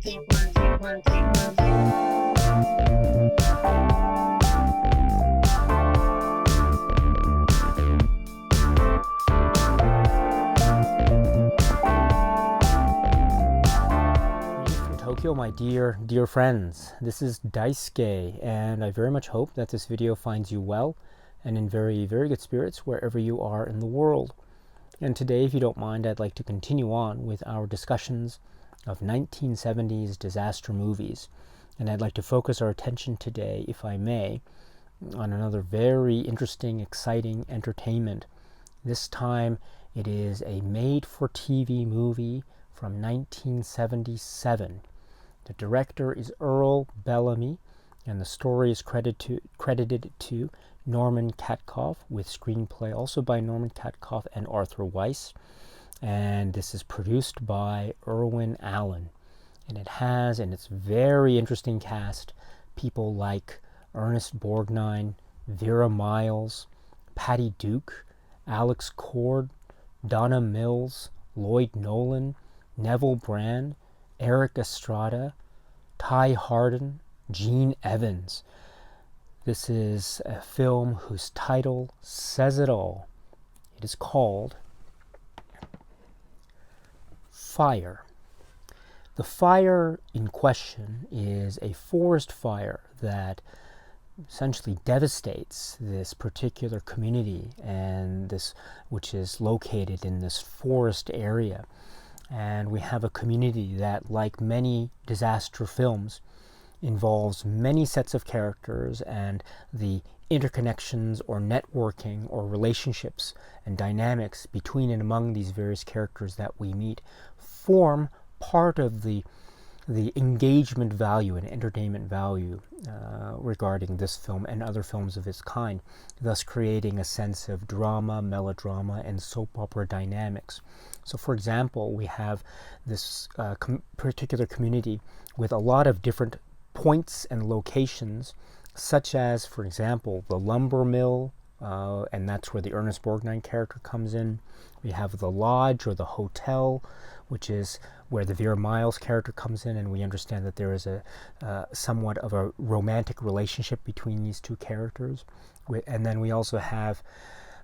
Tokyo, my dear friends. This is Daisuke, and I very much hope that this video finds you well and in very good spirits wherever you are in the world. And today, if you don't mind, I'd like to continue on with our discussions of 1970s disaster movies. And I'd like to focus our attention today, if I may, on another very interesting, exciting entertainment. This time, it is a made-for-TV movie from 1977. The director is Earl Bellamy, and the story is credited to Norman Katkoff, with screenplay also by Norman Katkoff and Arthur Weiss. And this is produced by Irwin Allen. And it has, in its very interesting cast, people like Ernest Borgnine, Vera Miles, Patty Duke, Alex Cord, Donna Mills, Lloyd Nolan, Neville Brand, Eric Estrada, Ty Hardin, Gene Evans. This is a film whose title says it all. It is called Fire. The fire in question is a forest fire that essentially devastates this particular community, and which is located in this forest area. And we have a community that, like many disaster films, involves many sets of characters, and the interconnections or networking or relationships and dynamics between and among these various characters that we meet form part of the engagement value and entertainment value regarding this film and other films of its kind, thus creating a sense of drama, melodrama, and soap opera dynamics. So, for example, we have this particular community with a lot of different points and locations, such as, for example, the lumber mill, and that's where the Ernest Borgnine character comes in. We have the lodge or the hotel, which is where the Vera Miles character comes in, and we understand that there is a somewhat of a romantic relationship between these two characters. And then we also have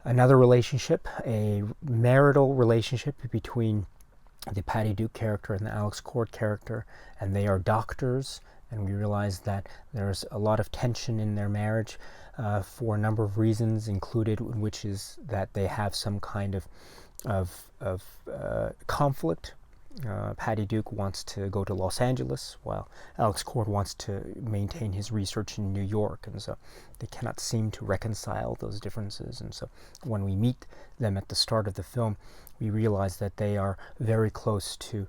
another relationship, a marital relationship between the Patty Duke character and the Alex Cord character, and they are doctors, and we realize that there's a lot of tension in their marriage for a number of reasons, included which is that they have some kind of conflict. Patty Duke wants to go to Los Angeles, while Alex Cord wants to maintain his research in New York, and so they cannot seem to reconcile those differences. And so when we meet them at the start of the film, we realize that they are very close to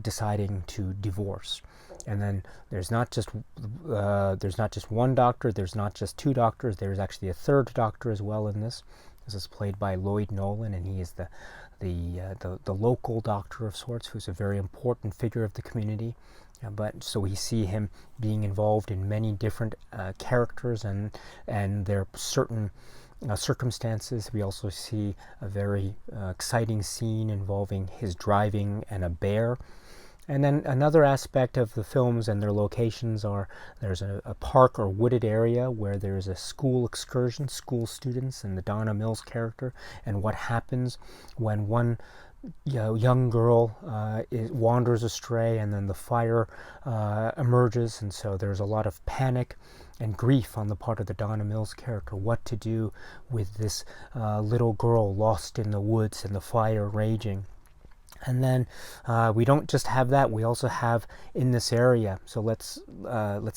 deciding to divorce. And then there's not just one doctor, there's not just two doctors, there's actually a third doctor as well in this. This is played by Lloyd Nolan, and he is the local doctor of sorts, who's a very important figure of the community. But so we see him being involved in many different characters and their certain circumstances. We also see a very exciting scene involving his driving and a bear. And then another aspect of the films and their locations are, there's a park or wooded area where there's a school excursion, school students and the Donna Mills character, and what happens when one young girl wanders astray, and then the fire emerges, and so there's a lot of panic and grief on the part of the Donna Mills character, what to do with this little girl lost in the woods and the fire raging. And then we don't just have that, we also have in this area, so let's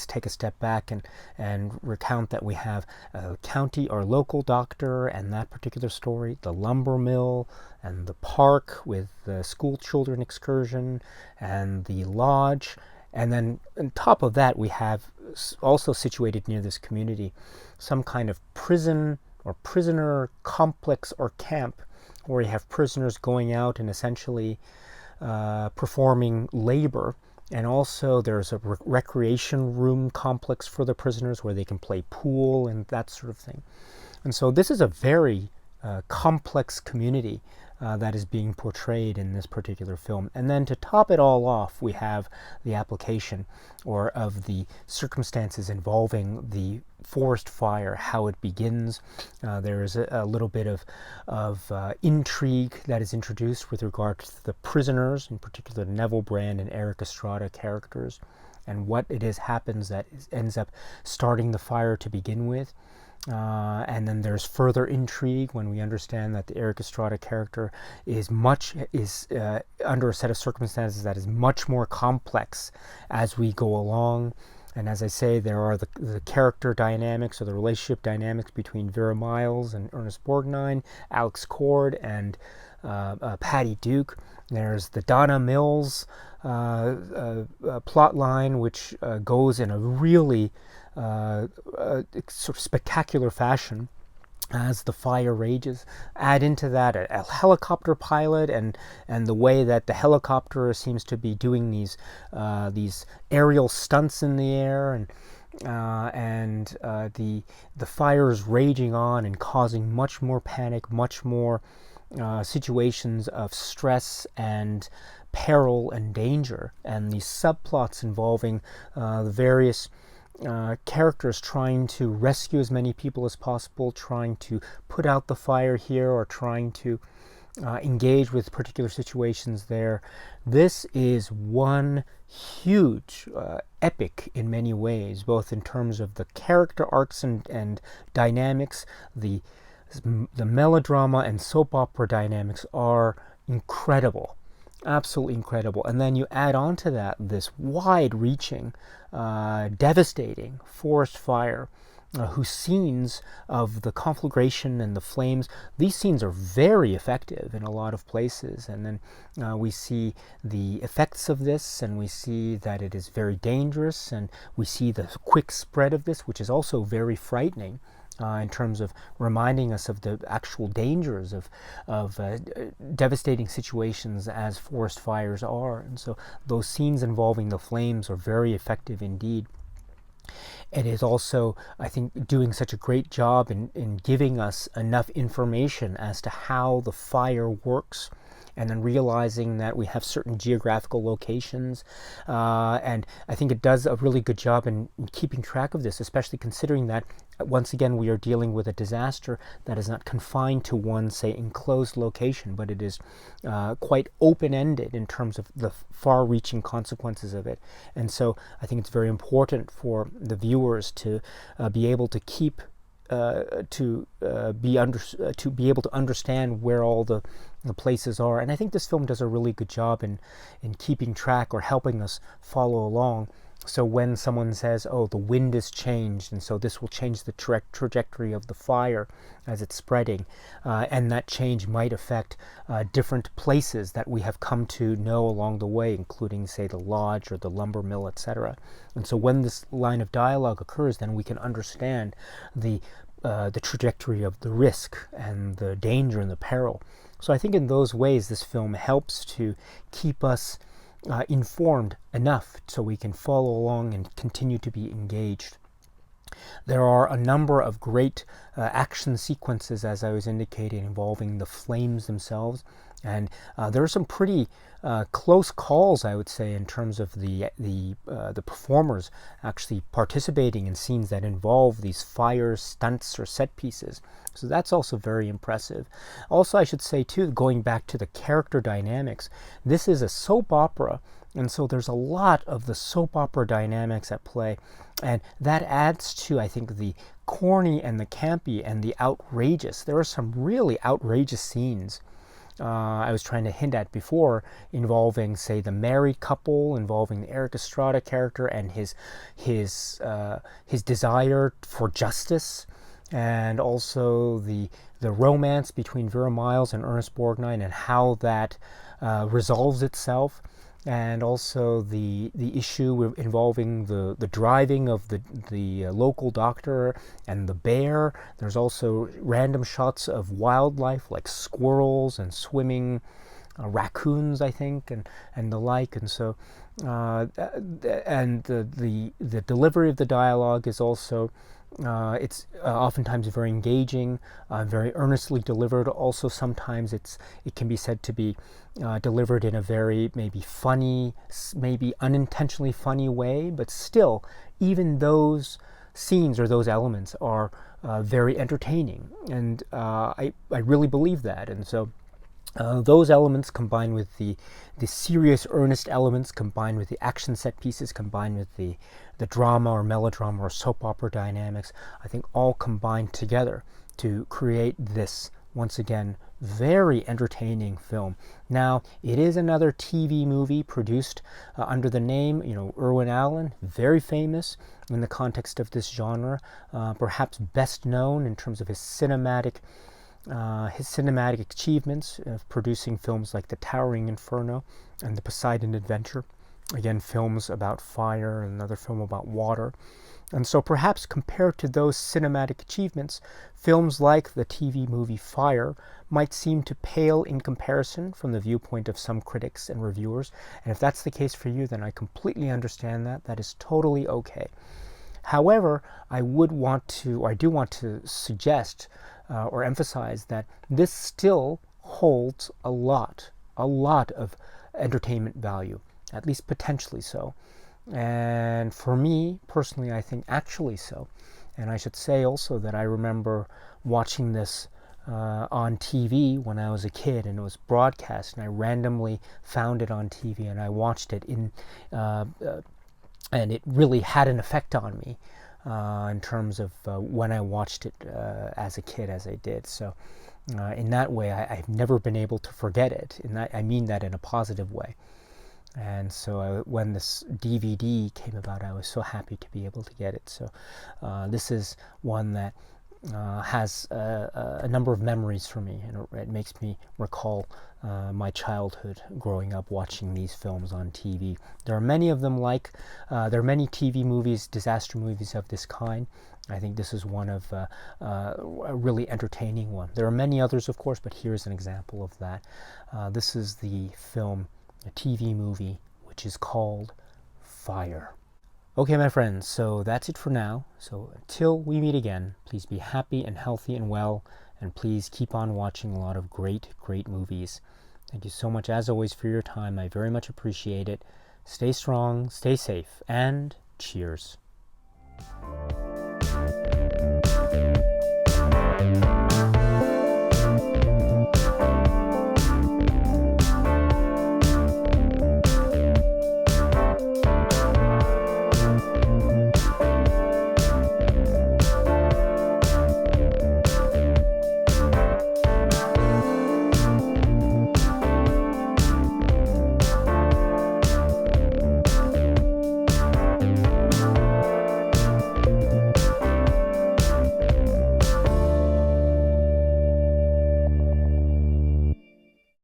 take a step back and recount that we have a county or local doctor and that particular story, the lumber mill and the park with the school children excursion and the lodge. And then on top of that, we have also situated near this community some kind of prison or prisoner complex or camp, where you have prisoners going out and essentially performing labor. And also there's a recreation room complex for the prisoners where they can play pool and that sort of thing. And so this is a very complex community that is being portrayed in this particular film. And then to top it all off, we have the application or of the circumstances involving the forest fire, how it begins. There is a little bit of intrigue that is introduced with regard to the prisoners, in particular Neville Brand and Erik Estrada characters, and what it is happens that ends up starting the fire to begin with. And then there's further intrigue when we understand that the Erik Estrada character is under a set of circumstances that is much more complex as we go along. And as I say, there are the character dynamics or the relationship dynamics between Vera Miles and Ernest Borgnine, Alex Cord and Patty Duke. There's the Donna Mills plot line, which goes in a really sort of spectacular fashion as the fire rages. Add into that a helicopter pilot and the way that the helicopter seems to be doing these aerial stunts in the air, and the fire is raging on and causing much more panic, much more situations of stress and peril and danger, and these subplots involving the various characters trying to rescue as many people as possible, trying to put out the fire here, or trying to engage with particular situations there. This is one huge epic in many ways, both in terms of the character arcs and dynamics. The melodrama and soap opera dynamics are incredible. Absolutely incredible. And then you add on to that this wide-reaching, devastating forest fire, whose scenes of the conflagration and the flames, these scenes are very effective in a lot of places. And then we see the effects of this, and we see that it is very dangerous, and we see the quick spread of this, which is also very frightening. In terms of reminding us of the actual dangers of devastating situations as forest fires are. And so those scenes involving the flames are very effective indeed. It is also, I think, doing such a great job in giving us enough information as to how the fire works, and then realizing that we have certain geographical locations. And I think it does a really good job in keeping track of this, especially considering that, once again, we are dealing with a disaster that is not confined to one, say, enclosed location, but it is quite open-ended in terms of the far-reaching consequences of it. And so I think it's very important for the viewers to be able to keep to be able to understand where all the places are. And I think this film does a really good job in keeping track or helping us follow along. So when someone says, oh, the wind has changed, and so this will change the trajectory of the fire as it's spreading, and that change might affect different places that we have come to know along the way, including, say, the lodge or the lumber mill, etc. And so when this line of dialogue occurs, then we can understand the trajectory of the risk and the danger and the peril. So I think in those ways this film helps to keep us informed enough so we can follow along and continue to be engaged. There are a number of great action sequences, as I was indicating, involving the flames themselves. And there are some pretty close calls, I would say, in terms of the performers actually participating in scenes that involve these fire stunts or set pieces. So that's also very impressive. Also, I should say, too, going back to the character dynamics, this is a soap opera, and so there's a lot of the soap opera dynamics at play, and that adds to, I think, the corny and the campy and the outrageous. There are some really outrageous scenes I was trying to hint at before, involving, say, the married couple, involving the Erik Estrada character and his desire for justice, and also the romance between Vera Miles and Ernest Borgnine and how that resolves itself, and also the issue involving the driving of the local doctor and the bear. There's also random shots of wildlife like squirrels and swimming raccoons, I think, and the like. And so and the delivery of the dialogue is also It's oftentimes very engaging, very earnestly delivered. Also, sometimes it can be said to be delivered in a very maybe funny, maybe unintentionally funny way, but still, even those scenes or those elements are very entertaining, and I really believe that. And so those elements combined with the serious, earnest elements, combined with the action set pieces, combined with the drama or melodrama or soap opera dynamics, I think all combined together to create this, once again, very entertaining film. Now, it is another TV movie produced under the name, Irwin Allen, very famous in the context of this genre, perhaps best known in terms of his cinematic achievements of producing films like The Towering Inferno and The Poseidon Adventure. Again, films about fire, and another film about water. And so perhaps compared to those cinematic achievements, films like the TV movie Fire might seem to pale in comparison from the viewpoint of some critics and reviewers. And if that's the case for you, then I completely understand that. That is totally okay. However, I do want to suggest or emphasize that this still holds a lot of entertainment value, at least potentially so. And for me, personally, I think actually so. And I should say also that I remember watching this on TV when I was a kid, and it was broadcast, and I randomly found it on TV, and I watched it and it really had an effect on me in terms of when I watched it as a kid, as I did. So in that way, I've never been able to forget it. I mean that in a positive way. And so when this DVD came about, I was so happy to be able to get it. So this is one that has a number of memories for me, and it makes me recall my childhood growing up watching these films on TV. There are many of them there are many TV movies, disaster movies of this kind. I think this is one of a really entertaining one. There are many others, of course, but here's an example of that. This is the film, a TV movie, which is called Fire. Okay, my friends, so that's it for now. So until we meet again, please be happy and healthy and well, and please keep on watching a lot of great movies. Thank you so much, as always, for your time. I very much appreciate it. Stay strong, stay safe, and cheers.